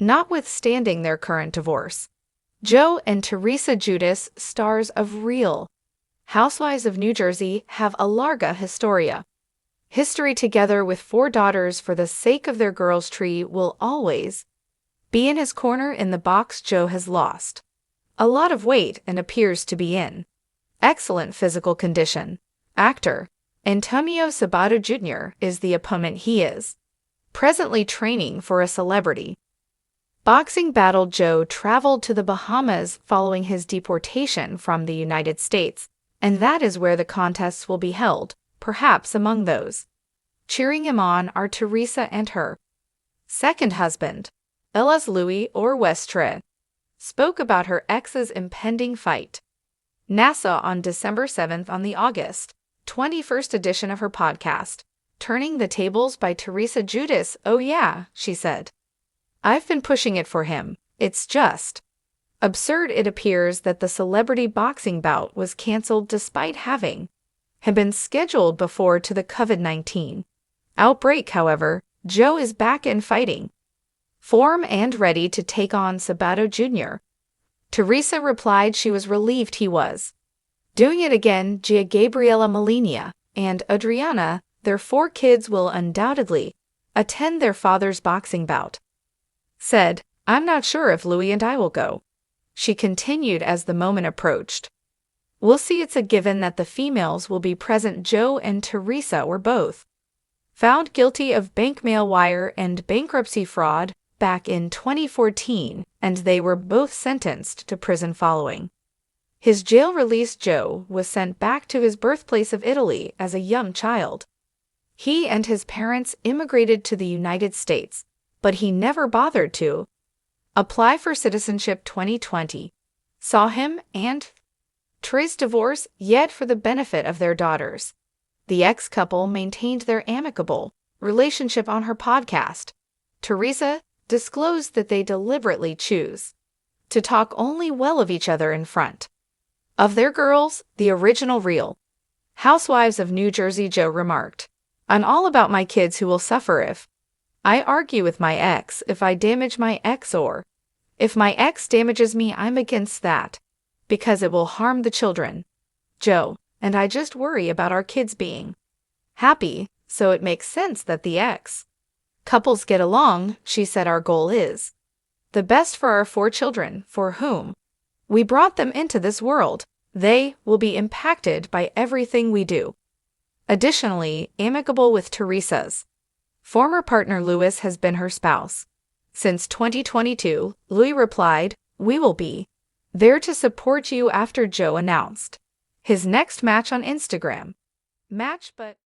notwithstanding their current divorce. Joe and Teresa Giudice, stars of Real Housewives of New Jersey, have a larga historia. History together with 4 daughters for the sake of their girls' tree will always be in his corner in the box. Joe has lost a lot of weight and appears to be in excellent physical condition. Actor Antonio Sabato Jr. is the opponent. He is presently training for a celebrity boxing battle. Joe traveled to the Bahamas following his deportation from the United States, and that is where the contests will be held. Perhaps among those cheering him on are Teresa and her second husband, Elas Louis or Westre, spoke about her ex's impending fight. NASA on December 7th on the August 21st edition of her podcast, Turning the Tables by Teresa Giudice. "Oh yeah," she said. "I've been pushing it for him. It's just absurd. It appears that the celebrity boxing bout was canceled despite having had been scheduled before to the COVID-19 outbreak. However, Joe is back in fighting form and ready to take on Sabato Jr. Teresa replied she was relieved he was doing it again. Gia Gabriela Melania and Adriana, their 4 kids, will undoubtedly attend their father's boxing bout. Said, "I'm not sure if Louis and I will go," she continued as the moment approached. "We'll see. It's a given that the females will be present." Joe and Teresa were both found guilty of bank mail wire and bankruptcy fraud back in 2014, and they were both sentenced to prison following his jail release. Joe was sent back to his birthplace of Italy as a young child. He and his parents immigrated to the United States, but he never bothered to apply for citizenship. 2020 saw him and Teresa's divorce, yet for the benefit of their daughters, the ex-couple maintained their amicable relationship. On her podcast, Teresa disclosed that they deliberately choose to talk only well of each other in front of their girls, the original Real Housewives of New Jersey. Joe remarked, "I'm all about my kids who will suffer if I argue with my ex, if I damage my ex, or if my ex damages me. I'm against that because it will harm the children. Joe and I just worry about our kids being happy, so it makes sense that the ex couples get along." She said, "Our goal is the best for our 4 children, for whom we brought them into this world. They will be impacted by everything we do." Additionally, amicable with Teresa's former partner Louis has been her spouse since 2022. Louis replied, "We will be there to support you," after Joe announced his next match on Instagram. But